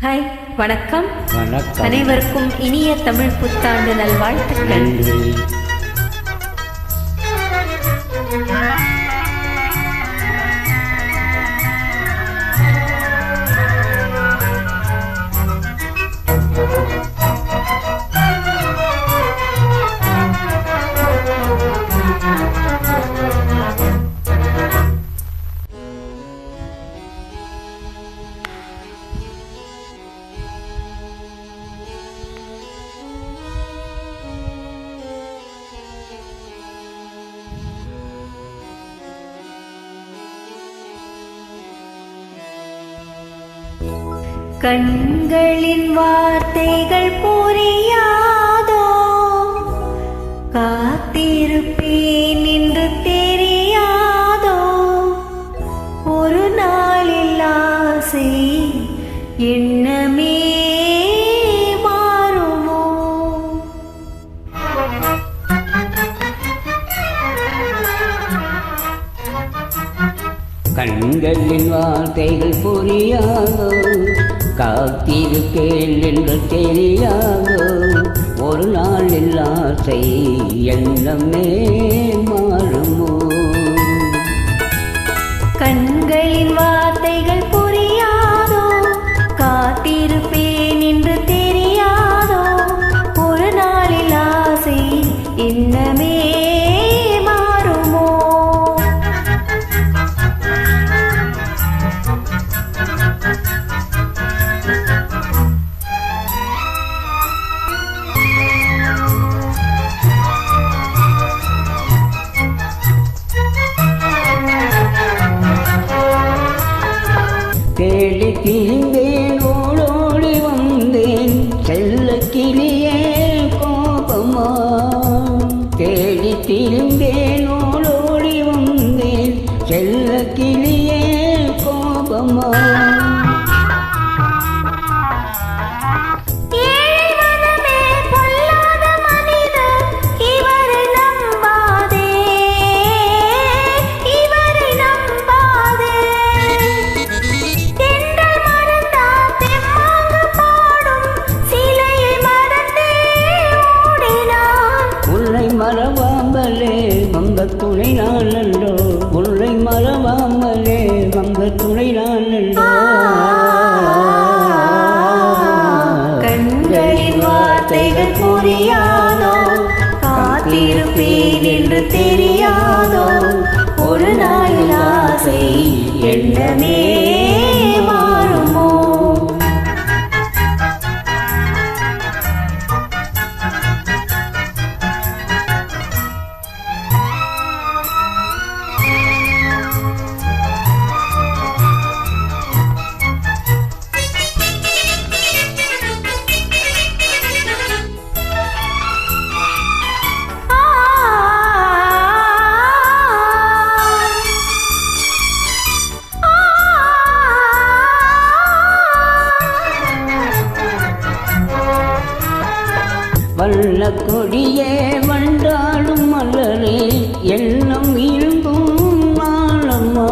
Hi, வணக்கம். வணக்கம். அனைவருக்கும் இனிய தமிழ் புத்தாண்டு நல்வாழ்த்துக்கள். கண்களின் வார்த்தைகள் புரியாதோ, காத்திருப்பேன் என்று தெரியாதோ, ஒரு நாளில் ஆசை எண்ணமே மாறுமோ? கண்களின் வார்த்தைகள் புரியாதோ, காத்திருக்கேன் என்று தெரியாதோ, ஒரு நாளில் ஆசை எண்ணமே மாறுமோ? கண்களின் வார்த்தைகள் புரியாதோ, காத்திருப்பேன் என்று தெரியாதோ, ஒரு நாளில் ஆசை எண்ணமே மாறுமோ? தேடி திரிந்தேன், ஓடோடி வந்தேன், செல்ல கிளியே கோபமா. தேடி திரிந்தேன், ஓடோடி வந்தேன், செல்ல கிளியே கோபமா. மறவாமலே வந்த துணை நான் அல்லோ, உன்னை மறவாமலே வந்த துணை நான் அல்லோ. கண்களின் வார்த்தைகள் புரியாதோ, காத்திருப்பேன் என்று தெரியாதோ, ஒரு நாளில் ஆசை எண்ணமே மாறுமோ? வல்ல கொடியே வண்டாடும் மலரே, எண்ணம் இருந்தும் நாளம்மா.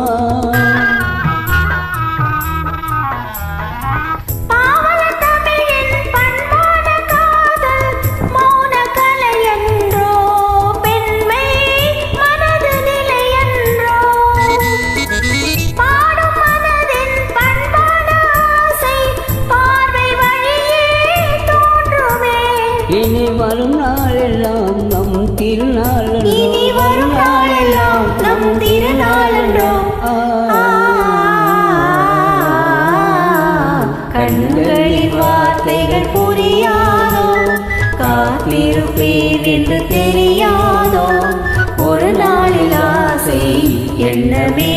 இனி வரும் நாளெல்லாம் நம் திருநாளோ, இனி வரும் நாளெல்லாம் நம் திருநாளோ. கண்களின் வார்த்தைகள் புரியாதோ, காத்திருப்பேன் என்று தெரியாதோ, ஒரு நாளில் ஆசை எண்ணமே